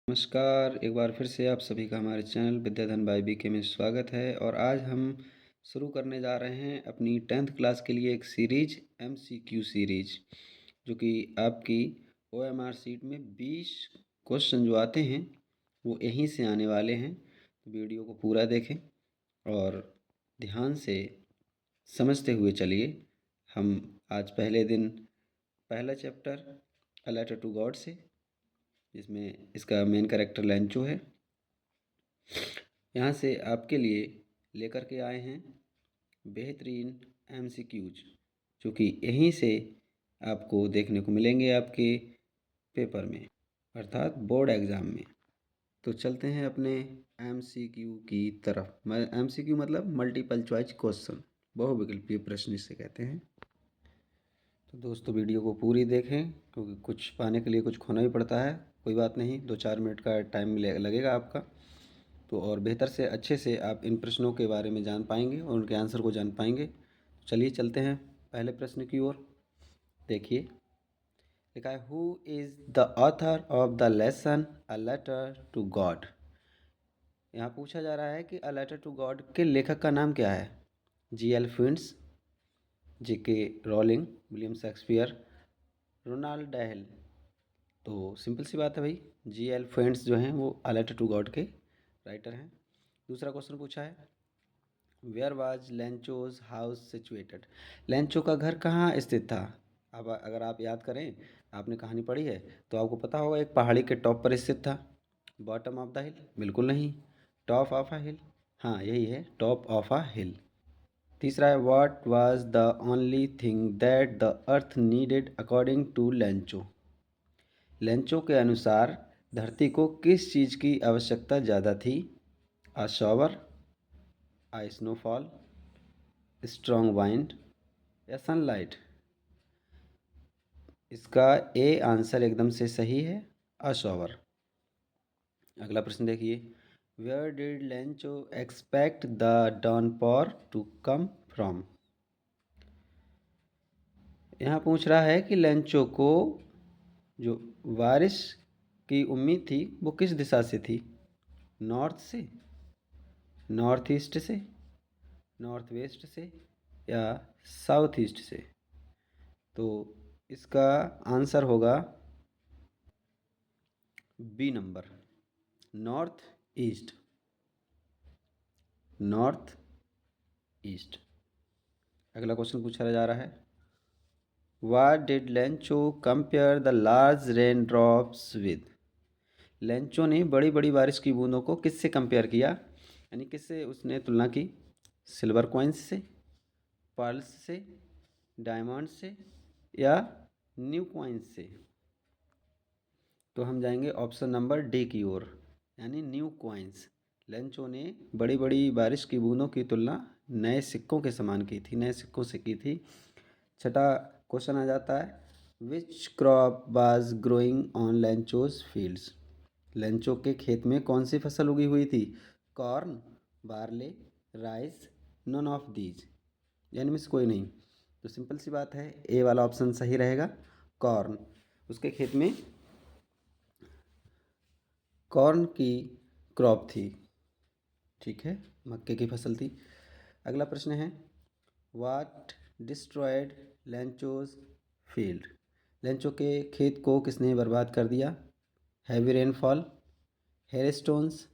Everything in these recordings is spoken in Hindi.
नमस्कार, एक बार फिर से आप सभी का हमारे चैनल विद्याधन बाय बीके में स्वागत है। और आज हम शुरू करने जा रहे हैं अपनी 10th क्लास के लिए एक सीरीज एमसीक्यू सीरीज, जो कि आपकी ओएमआर सीट में 20 क्वेश्चन जो आते हैं वो यहीं से आने वाले हैं। तो वीडियो को पूरा देखें और ध्यान से समझते हुए चलिए। हम आज पहले दिन पहला chapter a letter to God से, जिसमें इसका मेन कैरेक्टर लेंचो है, यहाँ से आपके लिए लेकर के आए हैं बेहतरीन एमसीक्यूज, जो कि यहीं से आपको देखने को मिलेंगे आपके पेपर में, अर्थात बोर्ड एग्ज़ाम में। तो चलते हैं अपने एमसीक्यू की तरफ। एमसीक्यू मतलब मल्टीपल चॉइस क्वेश्चन, बहुविकल्पीय प्रश्न इसे कहते हैं। तो दोस्तों वीडियो को पूरी देखें, क्योंकि कुछ पाने के लिए कुछ खोना भी पड़ता है। कोई बात नहीं, 2-4 मिनट का टाइम लगेगा आपका, तो और बेहतर से अच्छे से आप इन प्रश्नों के बारे में जान पाएंगे और उनके आंसर को जान पाएंगे। चलिए चलते हैं पहले प्रश्न की ओर। देखिए, लिखा है, who is the author of the lesson a letter to God. यहाँ पूछा जा रहा है कि अ लेटर टू गॉड के लेखक का नाम क्या है। G L. Finch, J K. Rowling, William Shakespeare, Ronald Dahl. तो सिंपल सी बात है भाई, जी.एल. फिंच जो हैं वो अ लेटर टू गॉड के राइटर हैं। दूसरा क्वेश्चन पूछा है, where was Lencho's house situated. Lencho का घर कहाँ स्थित था। अब अगर आप याद करें, आपने कहानी पढ़ी है तो आपको पता होगा, एक पहाड़ी के टॉप पर स्थित था। बॉटम ऑफ द हिल, बिल्कुल नहीं। टॉप ऑफ अ हिल, हाँ यही है, टॉप ऑफ अ हिल। तीसरा है, what was the only thing that the earth needed according to Lencho. Lencho के अनुसार धरती को किस चीज़ की आवश्यकता ज़्यादा थी। अ शॉवर, अ स्नोफॉल, स्ट्रॉन्ग वाइंड या सनलाइट। इसका ए आंसर एकदम से सही है, अ शॉवर। अगला प्रश्न देखिए, where did Lencho expect the downpour to come from. यहाँ पूछ रहा है कि लेंचो को जो बारिश की उम्मीद थी वो किस दिशा से थी। नॉर्थ से, नॉर्थ ईस्ट से, नॉर्थ वेस्ट से या साउथ ईस्ट से। तो इसका आंसर होगा B number, north east, north east. अगला क्वेश्चन पूछा जा रहा है, what did Lencho compare the large rain drops with. Lencho ने बड़ी बड़ी बारिश की बूंदों को किससे कंपेयर किया, यानी किससे उसने तुलना की। सिल्वर कॉइन्स से, पर्ल्स से, डायमंड से या न्यू कॉइन्स से। तो हम जाएंगे ऑप्शन नंबर डी की ओर, यानी न्यू कॉइन्स। लेंचो ने बड़ी बड़ी बारिश की बूंदों की तुलना नए सिक्कों के समान की थी, नए सिक्कों से की थी। छठा क्वेश्चन आ जाता है, which crop was growing on Lencho's fields. Lencho के खेत में कौन सी फसल उगी हुई थी। Corn, barley, rice, none of these, यानी में से कोई नहीं। तो सिंपल सी बात है, ए वाला ऑप्शन सही रहेगा, कॉर्न। उसके खेत में कॉर्न की क्रॉप थी, ठीक है, मक्के की फसल थी। अगला प्रश्न है, वाट डिस्ट्रॉयड लेंचोज फील्ड। लेंचो के खेत को किसने बर्बाद कर दिया। हैवी रेनफॉल, हेलस्टोन्स,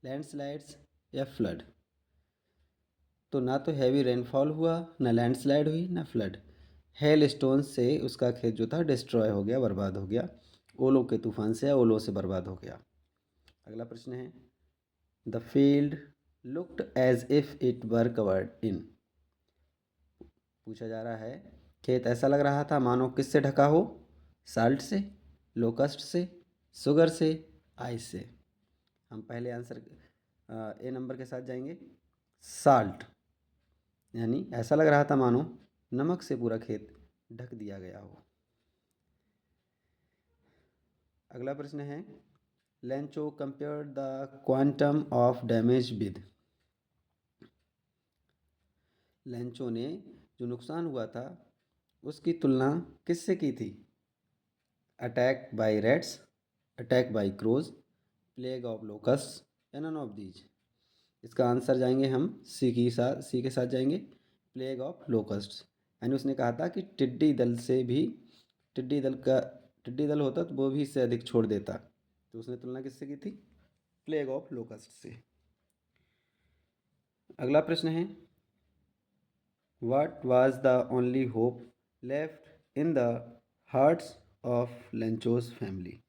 लैंडस्लाइड्स या फ्लड। तो ना तो हैवी रेनफॉल हुआ, ना लैंडस्लाइड हुई, ना फ्लड। हेल स्टोन्स से उसका खेत जो था डिस्ट्रॉय हो गया, बर्बाद हो गया। ओलों के तूफान से या ओलों से बर्बाद हो गया। अगला प्रश्न है, the field looked as if it were covered in. पूछा जा रहा है, खेत ऐसा लग रहा था मानो किससे ढका हो। साल्ट से, लोकस्ट से, शुगर से, आइस से। हम पहले आंसर ए नंबर के साथ जाएंगे, साल्ट, यानी ऐसा लग रहा था मानो नमक से पूरा खेत ढक दिया गया हो। अगला प्रश्न है, Lencho compare the quantum of damage with. Lencho ने जो नुकसान हुआ था उसकी तुलना किससे की थी। Attack by rats, attack by crows, plague of locust या नन ऑफ दीज। इसका आंसर जाएंगे हम सी के साथ जाएंगे, प्लेग ऑफ लोकस्ट। यानी उसने कहा था कि टिड्डी दल से भी टिड्डी दल होता तो वो भी इससे अधिक छोड़ देता, तो उसने तुलना किससे की थी? प्लेग ऑफ लोकस्ट से। अगला प्रश्न है, what was the only hope left in the hearts of Lencho's family.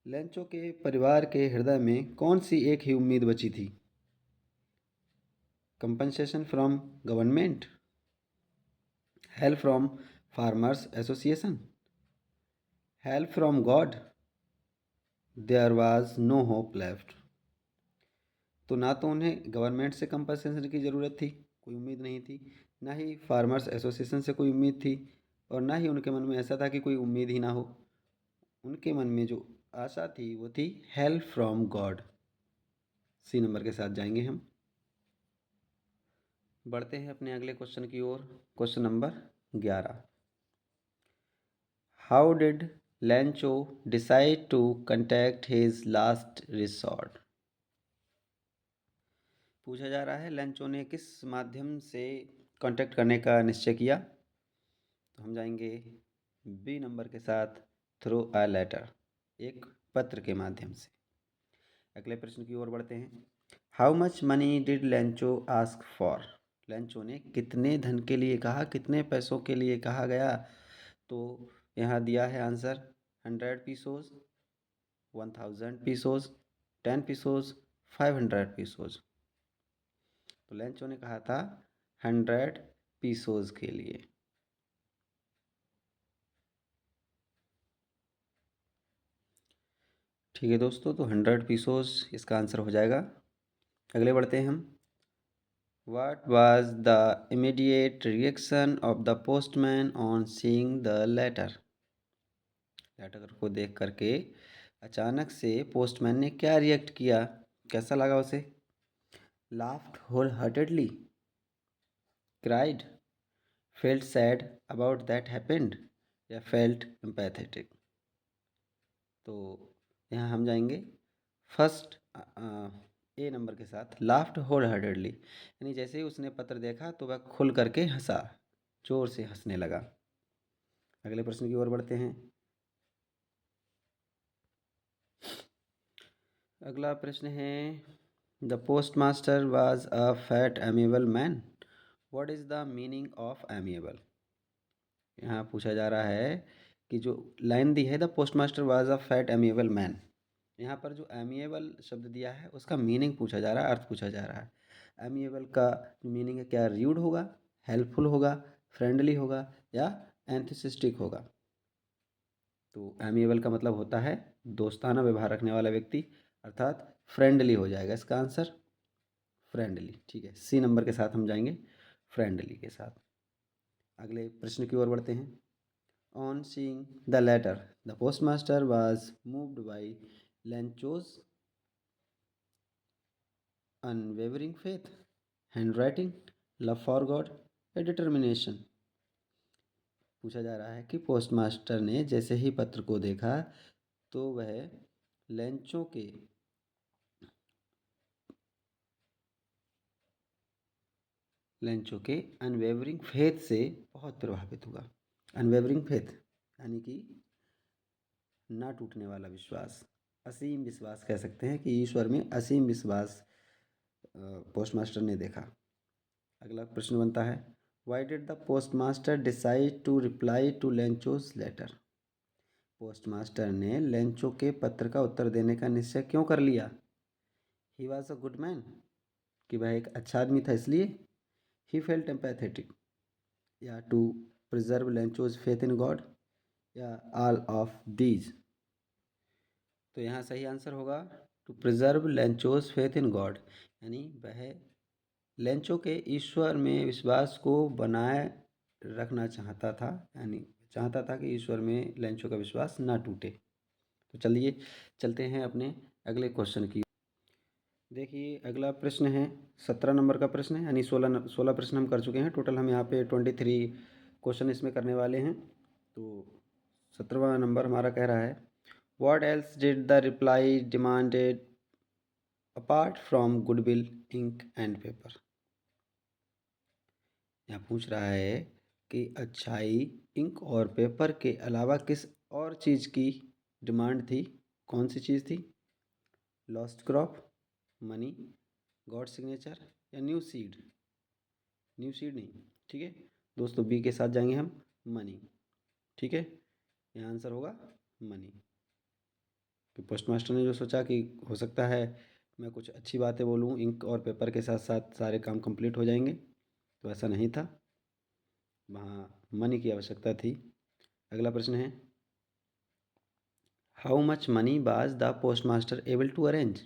Lencho के परिवार के हृदय में कौन सी एक ही उम्मीद बची थी? Compensation from government, help from farmers association, help from God, there was no hope left. तो ना तो उन्हें गवर्नमेंट से कंपनसेशन की ज़रूरत थी, कोई उम्मीद नहीं थी, ना ही फार्मर्स एसोसिएशन से कोई उम्मीद थी, और ना ही उनके मन में ऐसा था कि कोई उम्मीद ही ना हो। उनके मन में जो आशा थी वो थी help from God. C number के साथ जाएंगे हम। बढ़ते हैं अपने अगले क्वेश्चन की ओर। Question number 11, how did Lencho decide to contact his last resort. पूछा जा रहा है लेंचो ने किस माध्यम से कांटेक्ट करने का निश्चय किया। तो हम जाएंगे बी नंबर के साथ, थ्रू अ लेटर, एक पत्र के माध्यम से। अगले प्रश्न की ओर बढ़ते हैं, how much money did Lencho ask for. Lencho ने कितने धन के लिए कहा, कितने पैसों के लिए कहा गया। तो यहाँ दिया है answer 100 pesos, 1000 pesos, 10 pesos, 500 pesos. तो लेंचो ने कहा था 100 पीसोज के लिए। ठीक है दोस्तों, तो 100 पीसोज इसका आंसर हो जाएगा। अगले बढ़ते हैं हम, What was the immediate reaction of the postman on seeing the letter? Letter को देख करके अचानक से पोस्टमैन ने क्या रिएक्ट किया, कैसा लगा उसे? Laughed wholeheartedly, cried, felt sad about that happened, या felt empathetic। तो यहाँ हम जाएंगे फर्स्ट ए नंबर के साथ, लाफ्ड होल हार्टेडली, यानी जैसे ही उसने पत्र देखा तो वह खुल करके हंसा, जोर से हंसने लगा। अगले प्रश्न की ओर बढ़ते हैं। अगला प्रश्न है, the post master was a fat amiable man, what is the meaning of amiable. यहाँ पूछा जा रहा है कि जो लाइन दी है, the post master was a fat amiable man, यहाँ पर जो एमिएबल शब्द दिया है उसका मीनिंग पूछा जा रहा है, अर्थ पूछा जा रहा है। एमिएबल का मीनिंग है, क्या र्यूड होगा, हेल्पफुल होगा, फ्रेंडली होगा, या एंथुसिस्टिक होगा। तो एमिएबल का मतलब होता है दोस्ताना व्यवहार रखने वाला व्यक्ति, अर्थात फ्रेंडली हो जाएगा इसका आंसर, फ्रेंडली। ठीक है, सी नंबर के साथ हम जाएंगे, फ्रेंडली के साथ। अगले प्रश्न की ओर बढ़ते हैं। On seeing the letter the postmaster was moved by Lencho's unwavering faith, handwriting, love for God, या डिटर्मिनेशन। पूछा जा रहा है कि पोस्टमास्टर ने जैसे ही पत्र को देखा तो वह लेंचो के अनवेवरिंग फेथ से बहुत प्रभावित हुआ। अनवेवरिंग फेथ यानी कि ना टूटने वाला विश्वास, असीम विश्वास कह सकते हैं कि ईश्वर में असीम विश्वास पोस्टमास्टर ने देखा। अगला प्रश्न बनता है, why did the postmaster decide to reply to Lencho's letter. Postmaster ने लेंचो के पत्र का उत्तर देने का निश्चय क्यों कर लिया? He was a good man, कि वह एक अच्छा आदमी था इसलिए। ही फेल्ट एम्पैथेटिक, या to preserve Lencho's faith in God, या ऑल ऑफ दीज। तो यहाँ सही आंसर होगा to preserve Lencho's faith in God, यानी वह लेंचो के ईश्वर में विश्वास को बनाए रखना चाहता था, यानी चाहता था कि ईश्वर में लेंचो का विश्वास ना टूटे। तो चलिए चलते हैं अपने अगले क्वेश्चन की। देखिए अगला प्रश्न है 17 नंबर का प्रश्न है, यानी 16 प्रश्न हम कर चुके हैं टोटल। हम यहाँ पे 23 क्वेश्चन इसमें करने वाले हैं। तो 17वां नंबर हमारा कह रहा है, What else did the reply demanded apart from goodwill, ink and paper? यहाँ पूछ रहा है कि अच्छाई, इंक और पेपर के अलावा किस और चीज़ की डिमांड थी? कौन सी चीज़ थी? Lost crop, money, God signature या न्यू सीड? न्यू सीड नहीं, ठीक है दोस्तों, बी के साथ जाएंगे हम, मनी। ठीक है, यहाँ आंसर होगा मनी। कि पोस्ट मास्टर ने जो सोचा कि हो सकता है मैं कुछ अच्छी बातें बोलूँ, इंक और पेपर के साथ साथ सारे काम कंप्लीट हो जाएंगे, तो ऐसा नहीं था, वहाँ मनी की आवश्यकता थी। अगला प्रश्न है, how much money was the post master able to arrange?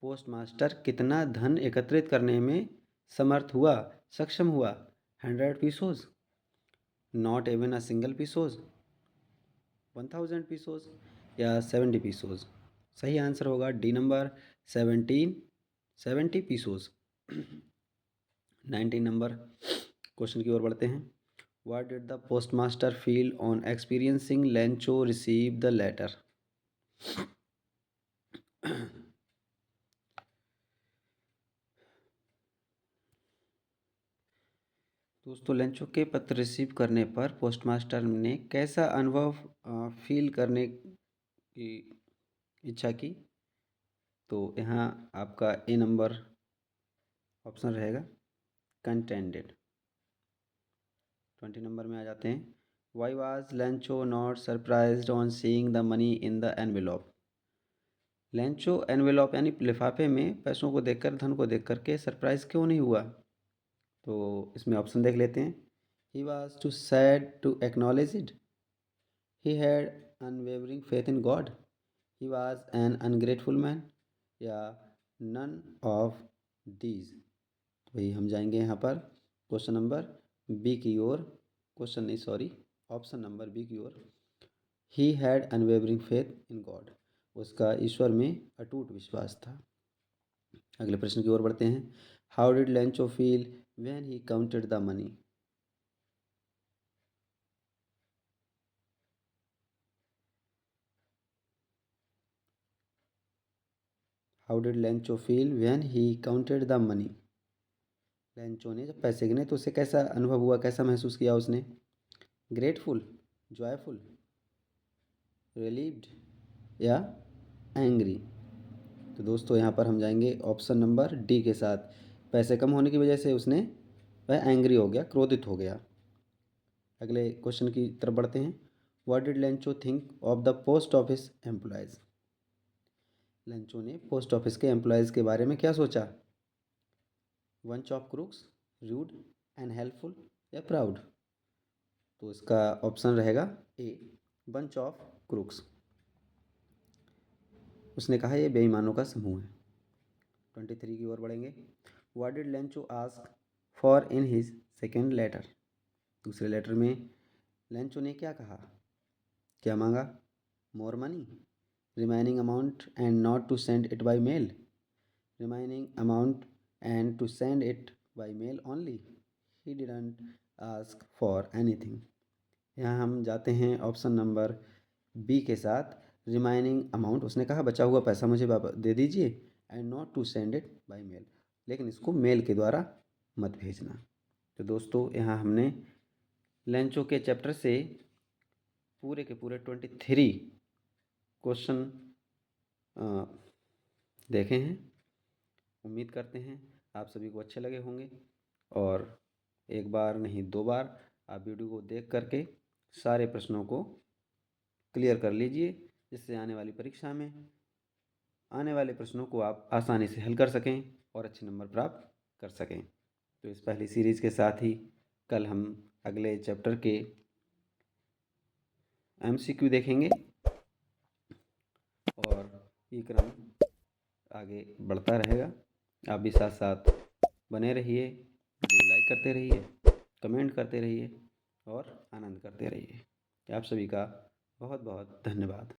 Post master कितना धन एकत्रित करने में समर्थ हुआ, सक्षम हुआ? 100 pesos, not even a single pesos, 1000 pesos या 70 पीसोज? सही आंसर होगा D number 70 pesos. 19 number question की ओर बढ़ते हैं। What did the postmaster feel on experiencing Lencho receive the letter? दोस्तों, लेंचो के पत्र रिसीव करने पर पोस्टमास्टर ने कैसा अनुभव फील करने की इच्छा की? तो यहाँ आपका ए नंबर ऑप्शन रहेगा, कंटेंटेड। 20 नंबर में आ जाते हैं, why was Lencho not surprised on seeing the money in the envelope? Lencho envelope यानी लिफाफे में पैसों को देखकर, धन को देख करके सरप्राइज क्यों नहीं हुआ? तो इसमें ऑप्शन देख लेते हैं। He was too sad to acknowledge it, he had unwavering faith in God, he was an ungrateful man, या नन ऑफ दीज? वही हम जाएंगे यहाँ पर क्वेश्चन नंबर बी की ओर, क्वेश्चन नहीं सॉरी, ऑप्शन नंबर बी की ओर। He had unwavering faith in God, उसका ईश्वर में अटूट विश्वास था। अगले प्रश्न की ओर बढ़ते हैं। How did Lencho feel when he counted the money? How did Lencho feel when he counted the money? Lencho ने जब पैसे गिने तो उसे कैसा अनुभव हुआ, कैसा महसूस किया उसने? ग्रेटफुल, जॉयफुल, रिलीव्ड या एंग्री? तो दोस्तों यहाँ पर हम जाएंगे ऑप्शन नंबर डी के साथ, पैसे कम होने की वजह से उसने वह एंग्री हो गया, क्रोधित हो गया। अगले क्वेश्चन की तरफ बढ़ते हैं। What did Lencho think of the post office employees? Lencho ने पोस्ट ऑफिस के एम्प्लॉयज़ के बारे में क्या सोचा? Bunch of crooks, rude and helpful या प्राउड? तो इसका ऑप्शन रहेगा ए, बंच ऑफ क्रूक्स। उसने कहा ये बेईमानों का समूह है। 23 की ओर बढ़ेंगे। What did Lencho ask for in his second letter? दूसरे लेटर में लेंचो ने क्या कहा, क्या मांगा? More money, remaining amount and not to send it by mail, remaining amount and to send it by mail only, he didn't ask for anything? यहाँ हम जाते हैं ऑप्शन नंबर बी के साथ, रिमाइनिंग अमाउंट, उसने कहा बचा हुआ पैसा मुझे वापस दे दीजिए, and not to send it by mail, लेकिन इसको मेल के द्वारा मत भेजना। तो दोस्तों यहाँ हमने लेंचो के चैप्टर से पूरे के पूरे 23 क्वेश्चन देखे हैं। उम्मीद करते हैं आप सभी को अच्छे लगे होंगे, और एक बार नहीं 2 बार आप वीडियो को देख करके सारे प्रश्नों को क्लियर कर लीजिए, जिससे आने वाली परीक्षा में आने वाले प्रश्नों को आप आसानी से हल कर सकें और अच्छे नंबर प्राप्त कर सकें। तो इस पहली सीरीज़ के साथ ही कल हम अगले चैप्टर के MCQ देखेंगे, और ये क्रम आगे बढ़ता रहेगा। आप भी साथ साथ बने रहिए, वीडियो लाइक करते रहिए, कमेंट करते रहिए और आनंद करते रहिए। आप सभी का बहुत बहुत धन्यवाद।